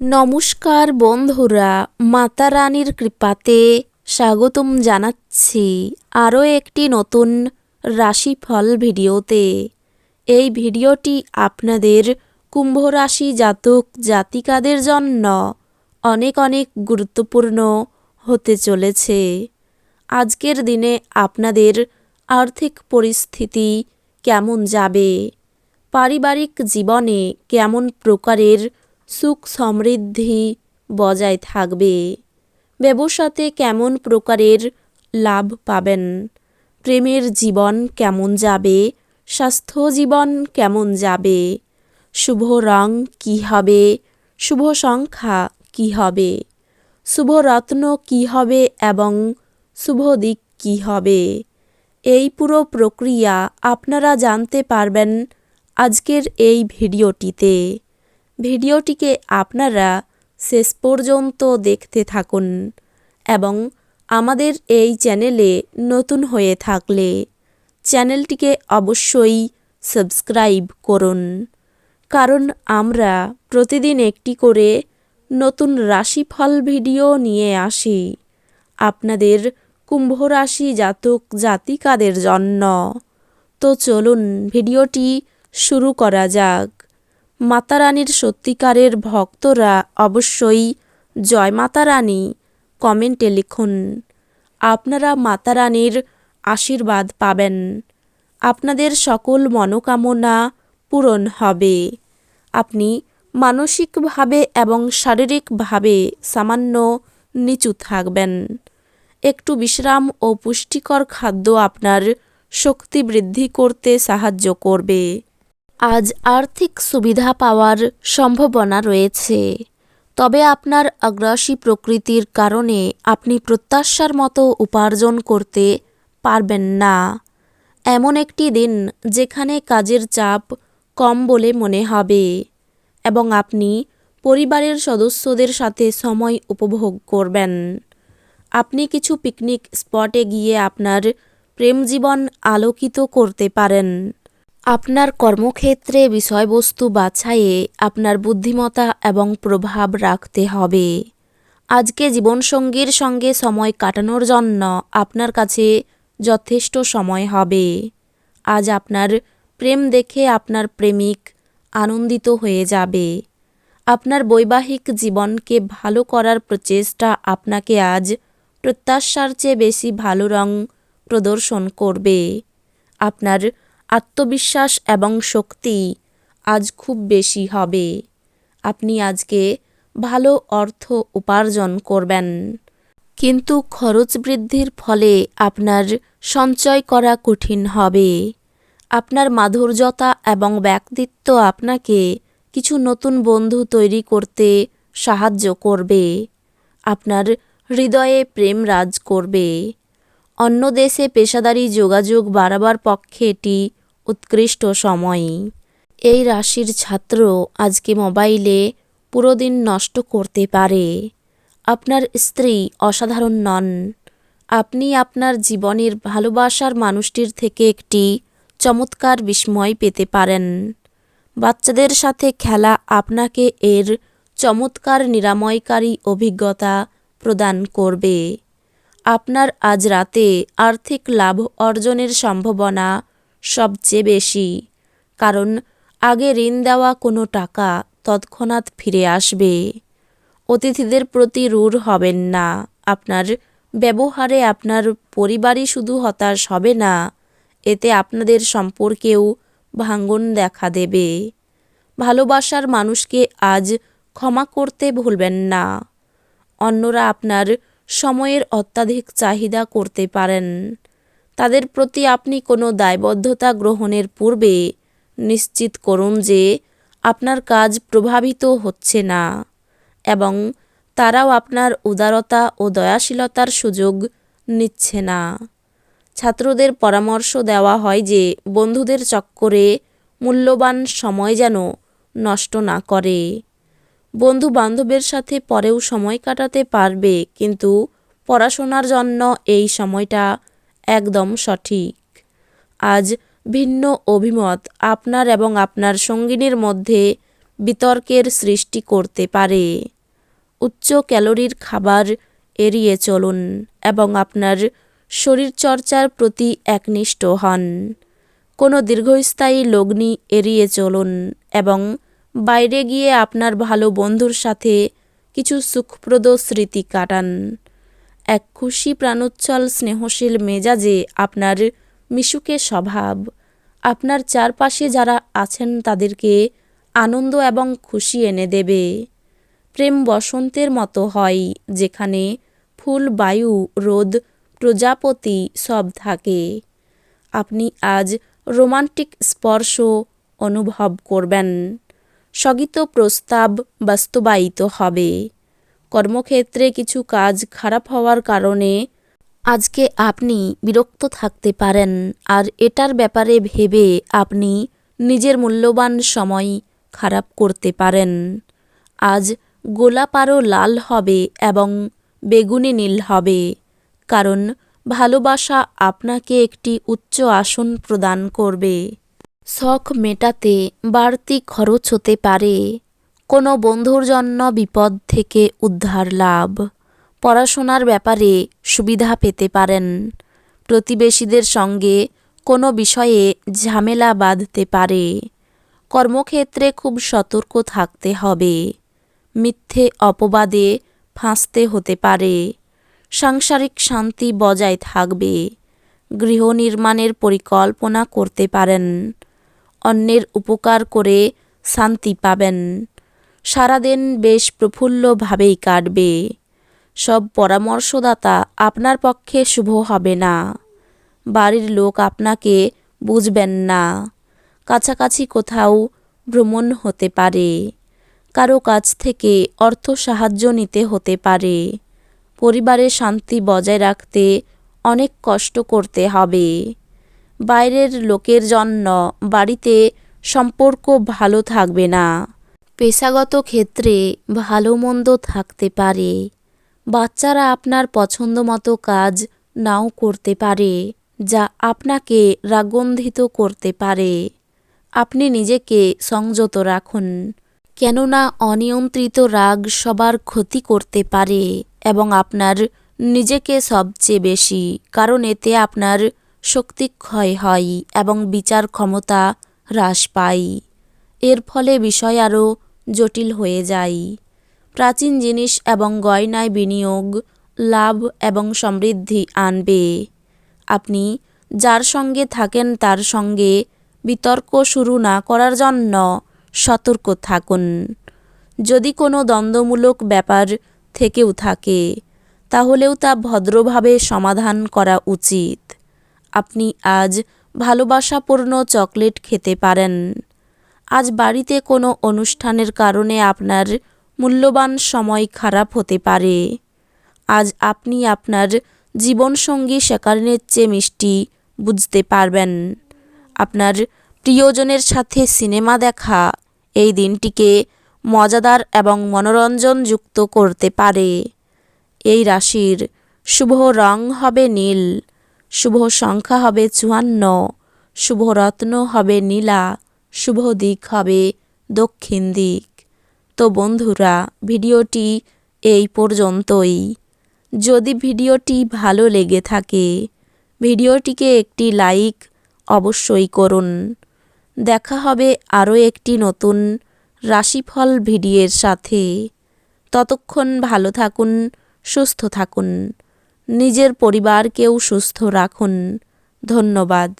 নমস্কার বন্ধুরা, মাতা রানীর কৃপাতে স্বাগতম জানাচ্ছি আরও একটি নতুন রাশিফল ভিডিওতে। এই ভিডিওটি আপনাদের কুম্ভ রাশি জাতক জাতিকাদের জন্য অনেক অনেক গুরুত্বপূর্ণ হতে চলেছে। আজকের দিনে আপনাদের আর্থিক পরিস্থিতি কেমন যাবে, পারিবারিক জীবনে কেমন প্রকারের সুখ সমৃদ্ধি বজায় থাকবে, ব্যবসাতে কেমন প্রকারের লাভ পাবেন, প্রেমের জীবন কেমন যাবে, স্বাস্থ্য জীবন কেমন যাবে, শুভ রং কী হবে, শুভ সংখ্যা কী হবে, শুভ রত্ন কী হবে এবং শুভ দিক কী হবে, এই পুরো প্রক্রিয়া আপনারা জানতে পারবেন আজকের এই ভিডিওটিতে। ভিডিওটিকে আপনারা শেষ পর্যন্ত দেখতে থাকুন এবং আমাদের এই চ্যানেলে নতুন হয়ে থাকলে চ্যানেলটিকে অবশ্যই সাবস্ক্রাইব করুন, কারণ আমরা প্রতিদিন একটি করে নতুন রাশিফল ভিডিও নিয়ে আসি আপনাদের কুম্ভ রাশি জাতক জাতিকাদের জন্য। তো চলুন ভিডিওটি শুরু করা যাক। মাতা রানীর সত্যিকারের ভক্তরা অবশ্যই জয় মাতা রানী কমেন্টে লিখুন। আপনারা মাতা রানীর আশীর্বাদ পাবেন, আপনাদের সকল মনোকামনা পূরণ হবে। আপনি মানসিকভাবে এবং শারীরিকভাবে সামান্য নিচু থাকবেন। একটু বিশ্রাম ও পুষ্টিকর খাদ্য আপনার শক্তি বৃদ্ধি করতে সাহায্য করবে। আজ আর্থিক সুবিধা পাওয়ার সম্ভাবনা রয়েছে, তবে আপনার আগ্রাসী প্রকৃতির কারণে আপনি প্রত্যাশার মতো উপার্জন করতে পারবেন না। এমন একটি দিন যেখানে কাজের চাপ কম বলে মনে হবে এবং আপনি পরিবারের সদস্যদের সাথে সময় উপভোগ করবেন। আপনি কিছু পিকনিক স্পটে গিয়ে আপনার প্রেম জীবন আলোকিত করতে পারেন। আপনার কর্মক্ষেত্রে বিষয়বস্তু বাছাইয়ে আপনার বুদ্ধিমত্তা এবং প্রভাব রাখতে হবে। আজকে জীবনসঙ্গীর সঙ্গে সময় কাটানোর জন্য আপনার কাছে যথেষ্ট সময় হবে। আজ আপনার প্রেম দেখে আপনার প্রেমিক আনন্দিত হয়ে যাবে। আপনার বৈবাহিক জীবনকে ভালো করার প্রচেষ্টা আপনাকে আজ প্রত্যাশার চেয়ে বেশি ভালো রং প্রদর্শন করবে। আপনার আত্মবিশ্বাস এবং শক্তি আজ খুব বেশি হবে। আপনি আজকে ভালো অর্থ উপার্জন করবেন, কিন্তু খরচ বৃদ্ধির ফলে আপনার সঞ্চয় করা কঠিন হবে। আপনার মাধুর্যতা এবং ব্যক্তিত্ব আপনাকে কিছু নতুন বন্ধু তৈরি করতে সাহায্য করবে। আপনার হৃদয়ে প্রেম রাজ করবে। অন্য দেশে পেশাদারি যোগাযোগ বাড়াবার পক্ষে এটি উৎকৃষ্ট সময়। এই রাশির ছাত্র আজকে মোবাইলে পুরো দিন নষ্ট করতে পারে। আপনার স্ত্রী অসাধারণ নন। আপনি আপনার জীবনের ভালোবাসার মানুষটির থেকে একটি চমৎকার বিস্ময় পেতে পারেন। বাচ্চাদের সাথে খেলা আপনাকে এর চমৎকার নিরাময়কারী অভিজ্ঞতা প্রদান করবে। আপনার আজ রাতে আর্থিক লাভ অর্জনের সম্ভাবনা সবচেয়ে বেশি, কারণ আগে ঋণ দেওয়া কোনো টাকা তৎক্ষণাৎ ফিরে আসবে। অতিথিদের প্রতি রূঢ় হবেন না। আপনার ব্যবহারে আপনার পরিবারই শুধু হতাশ হবে না, এতে আপনাদের সম্পর্কেও ভাঙন দেখা দেবে। ভালোবাসার মানুষকে আজ ক্ষমা করতে ভুলবেন না। অন্যরা আপনার সময়ের অত্যাধিক চাহিদা করতে পারেন। তাদের প্রতি আপনি কোনো দায়বদ্ধতা গ্রহণের পূর্বে নিশ্চিত করুন যে আপনার কাজ প্রভাবিত হচ্ছে না এবং তারাও আপনার উদারতা ও দয়াশীলতার সুযোগ নিচ্ছে না। ছাত্রদের পরামর্শ দেওয়া হয় যে বন্ধুদের চক্করে মূল্যবান সময় যেন নষ্ট না করে। বন্ধু বান্ধবের সাথে পরেও সময় কাটাতে পারবে, কিন্তু পড়াশোনার জন্য এই সময়টা একদম সঠিক। আজ ভিন্ন অভিমত আপনার এবং আপনার সঙ্গিনীর মধ্যে বিতর্কের সৃষ্টি করতে পারে। উচ্চ ক্যালোরির খাবার এড়িয়ে চলুন এবং আপনার শরীরচর্চার প্রতি একনিষ্ঠ হন। কোনো দীর্ঘস্থায়ী লগ্নি এড়িয়ে চলুন এবং বাইরে গিয়ে আপনার ভালো বন্ধুর সাথে কিছু সুখপ্রদ স্মৃতি কাটান। এক খুশি প্রাণোচ্ছল স্নেহশীল মেজাজে আপনার মিশুকে স্বভাব আপনার চারপাশে যারা আছেন তাদেরকে আনন্দ এবং খুশি এনে দেবে। প্রেম বসন্তের মতো হয়, যেখানে ফুল, বায়ু, রোদ, প্রজাপতি সব থাকে। আপনি আজ রোমান্টিক স্পর্শ অনুভব করবেন। স্থগিত প্রস্তাব বাস্তবায়িত হবে। কর্মক্ষেত্রে কিছু কাজ খারাপ হওয়ার কারণে আজকে আপনি বিরক্ত থাকতে পারেন, আর এটার ব্যাপারে ভেবে আপনি নিজের মূল্যবান সময় খারাপ করতে পারেন। আজ গোলাপ আরও লাল হবে এবং বেগুনি নীল হবে, কারণ ভালোবাসা আপনাকে একটি উচ্চ আসন প্রদান করবে। শখ মেটাতে বাড়তি খরচ হতে পারে। কোনো বন্ধুর জন্য বিপদ থেকে উদ্ধার লাভ। পড়াশোনার ব্যাপারে সুবিধা পেতে পারেন। প্রতিবেশীদের সঙ্গে কোনো বিষয়ে ঝামেলা বাঁধতে পারে। কর্মক্ষেত্রে খুব সতর্ক থাকতে হবে। মিথ্যে অপবাদে ফাঁসতে হতে পারে। সাংসারিক শান্তি বজায় থাকবে। গৃহ নির্মাণের পরিকল্পনা করতে পারেন। অন্যের উপকার করে শান্তি পাবেন। সারাদিন বেশ প্রফুল্লভাবেই কাটবে। সব পরামর্শদাতা আপনার পক্ষে শুভ হবে না। বাড়ির লোক আপনাকে বুঝবেন না। কাছাকাছি কোথাও ভ্রমণ হতে পারে। কারো কাছ থেকে অর্থ সাহায্য নিতে হতে পারে। পরিবারের শান্তি বজায় রাখতে অনেক কষ্ট করতে হবে। বাইরের লোকের জন্য বাড়িতে সম্পর্ক ভালো থাকবে না। পেশাগত ক্ষেত্রে ভালো মন্দ থাকতে পারে। বাচ্চারা আপনার পছন্দ মতো কাজ নাও করতে পারে, যা আপনাকে রাগান্বিত করতে পারে। আপনি নিজেকে সংযত রাখুন, কেননা অনিয়ন্ত্রিত রাগ সবার ক্ষতি করতে পারে এবং আপনার নিজেকে সবচেয়ে বেশি, কারণ এতে আপনার শক্তি ক্ষয় হয় এবং বিচার ক্ষমতা হ্রাস পায়। এর ফলে বিষয় আরও জটিল হয়ে যায়। প্রাচীন জিনিস এবং গয়নায় বিনিয়োগ লাভ এবং সমৃদ্ধি আনবে। আপনি যার সঙ্গে থাকেন তার সঙ্গে বিতর্ক শুরু না করার জন্য সতর্ক থাকুন। যদি কোনো দ্বন্দ্বমূলক ব্যাপার থেকেও থাকে, তাহলেও তা ভদ্রভাবে সমাধান করা উচিত। আপনি আজ ভালোবাসাপূর্ণ চকলেট খেতে পারেন। আজ বাড়িতে কোনো অনুষ্ঠানের কারণে আপনার মূল্যবান সময় খারাপ হতে পারে। আজ আপনি আপনার জীবনসঙ্গী সেকারিনের চেয়ে মিষ্টি বুঝতে পারবেন। আপনার প্রিয়জনের সাথে সিনেমা দেখা এই দিনটিকে মজাদার এবং মনোরঞ্জনযুক্ত করতে পারে। এই রাশির শুভ রং হবে নীল, শুভ সংখ্যা হবে 54, শুভ রত্ন হবে নীলা, শুভ দিক হবে দক্ষিণ দিক। তো বন্ধুরা, ভিডিওটি এই পর্যন্তই। যদি ভিডিওটি ভালো লেগে থাকে, ভিডিওটিকে একটি লাইক অবশ্যই করুন। দেখা হবে আরও একটি নতুন রাশিফল ভিডিওর সাথে। ততক্ষণ ভালো থাকুন, সুস্থ থাকুন, নিজের পরিবারকেও সুস্থ রাখুন। ধন্যবাদ।